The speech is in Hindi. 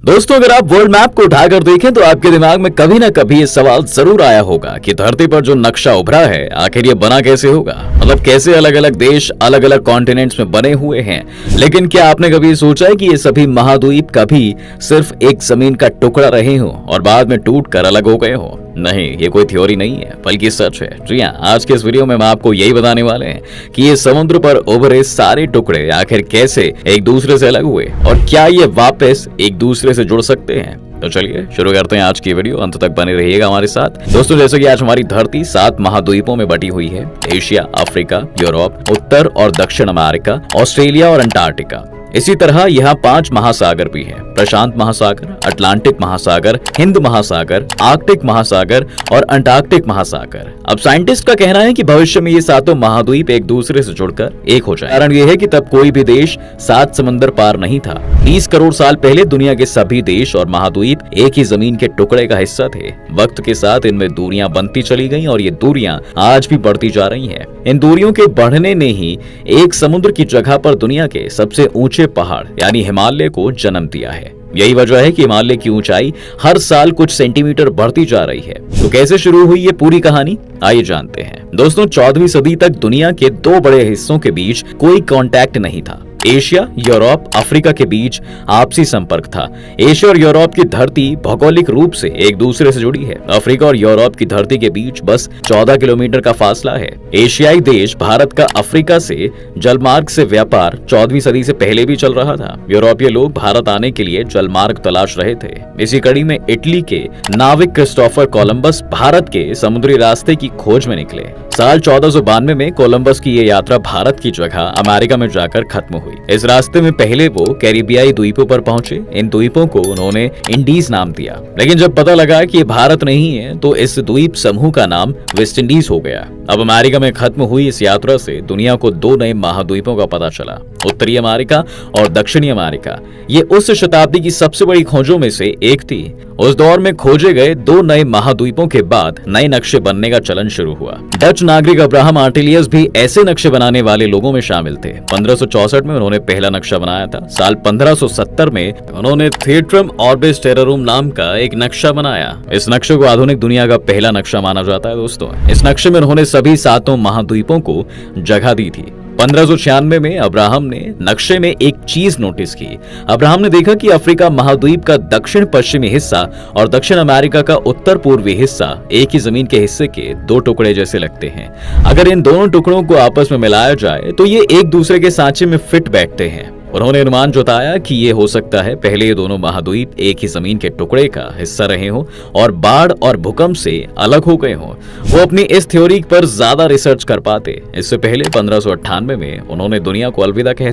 दोस्तों, अगर आप वर्ल्ड मैप को उठाकर देखें तो आपके दिमाग में कभी ना कभी ये सवाल जरूर आया होगा कि धरती पर जो नक्शा उभरा है आखिर ये बना कैसे होगा। मतलब कैसे अलग अलग देश अलग अलग कॉन्टिनेंट्स में बने हुए हैं। लेकिन क्या आपने कभी सोचा है कि ये सभी महाद्वीप कभी सिर्फ एक जमीन का टुकड़ा रहे हो और बाद में टूट कर अलग हो गए हो? नहीं, ये कोई थ्योरी नहीं है बल्कि सच है। जी हाँ, आज के इस वीडियो में हम आपको यही बताने वाले हैं कि ये समुद्र पर उभरे सारे टुकड़े आखिर कैसे एक दूसरे से अलग हुए और क्या ये वापस एक दूसरे से जुड़ सकते हैं। तो चलिए शुरू करते हैं आज की वीडियो। अंत तक बने रहिएगा हमारे साथ। दोस्तों, जैसे कि आज हमारी धरती 7 महाद्वीपों में बटी हुई है। एशिया, अफ्रीका, यूरोप, उत्तर और दक्षिण अमेरिका, ऑस्ट्रेलिया और अंटार्कटिका। इसी तरह यहाँ 5 महासागर भी हैं। प्रशांत महासागर, अटलांटिक महासागर, हिंद महासागर, आर्कटिक महासागर और अंटार्कटिक महासागर। अब साइंटिस्ट का कहना है कि भविष्य में ये सातों महाद्वीप एक दूसरे से जुड़कर एक हो जाए। कारण ये है कि तब कोई भी देश 7 समंदर पार नहीं था। 20 करोड़ साल पहले दुनिया के सभी देश और महाद्वीप एक ही जमीन के टुकड़े का हिस्सा थे। वक्त के साथ इनमें दूरियां बनती चली गईं और ये दूरियां आज भी बढ़ती जा रही हैं। इन दूरियों के बढ़ने ने ही एक समुद्र की जगह पर दुनिया के सबसे ऊंचे पहाड़ यानी हिमालय को जन्म दिया है। यही वजह है कि हिमालय की ऊंचाई हर साल कुछ सेंटीमीटर बढ़ती जा रही है। तो कैसे शुरू हुई ये पूरी कहानी, आइए जानते हैं। दोस्तों, 14वीं सदी तक दुनिया के 2 बड़े हिस्सों के बीच कोई कांटेक्ट नहीं था। एशिया, यूरोप, अफ्रीका के बीच आपसी संपर्क था। एशिया और यूरोप की धरती भौगोलिक रूप से एक दूसरे से जुड़ी है। अफ्रीका और यूरोप की धरती के बीच बस 14 किलोमीटर का फासला है। एशियाई देश भारत का अफ्रीका से जलमार्ग से व्यापार 14वीं सदी से पहले भी चल रहा था। यूरोपीय लोग भारत आने के लिए जलमार्ग तलाश रहे थे। इसी कड़ी में इटली के नाविक क्रिस्टोफर कोलंबस भारत के समुद्री रास्ते की खोज में निकले। साल 1492 में कोलंबस की ये यात्रा भारत की जगह अमेरिका में जाकर खत्म हुई। इस रास्ते में पहले वो कैरिबियाई द्वीपों पर पहुंचे। इन द्वीपों को उन्होंने इंडीज नाम दिया। लेकिन जब पता लगा कि ये भारत नहीं है तो इस द्वीप समूह का नाम वेस्ट इंडीज हो गया। अब अमेरिका में खत्म हुई इस यात्रा से दुनिया को 2 नए महाद्वीपों का पता चला, उत्तरी अमेरिका और दक्षिणी अमेरिका। ये उस शताब्दी की सबसे बड़ी खोजों में से एक थी। उस दौर में खोजे गए 2 नए महाद्वीपों के बाद नए नक्शे बनने का चलन शुरू हुआ। डच नागरिक अब्राहम आर्टिलियस भी ऐसे नक्शे बनाने वाले लोगों में शामिल थे। 1564 में उन्होंने पहला नक्शा बनाया था। साल 1570 में उन्होंने थिएट्रम ऑर्बिस टेररूम नाम का एक नक्शा बनाया। इस नक्शे को आधुनिक दुनिया का पहला नक्शा माना जाता है। दोस्तों, इस नक्शे में उन्होंने सभी 7 महाद्वीपों को जगह दी थी। 1596 में अब्राहम ने नक्शे में एक चीज नोटिस की। अब्राहम ने देखा कि अफ्रीका महाद्वीप का दक्षिण पश्चिमी हिस्सा और दक्षिण अमेरिका का उत्तर पूर्वी हिस्सा एक ही जमीन के हिस्से के 2 टुकड़े जैसे लगते हैं। अगर इन दोनों टुकड़ों को आपस में मिलाया जाए तो ये एक दूसरे के सांचे में फिट बैठते हैं। उन्होंने अनुमान जताया कि ये हो सकता है पहले ये दोनों महाद्वीप एक ही जमीन के टुकड़े का हिस्सा रहे हों और बाढ़ और भूकंप से अलग हो गए हों। वो अपनी इस थ्योरी पर ज्यादा रिसर्च कर पाते। इससे पहले 1598 में उन्होंने दुनिया को अलविदा कह दिया।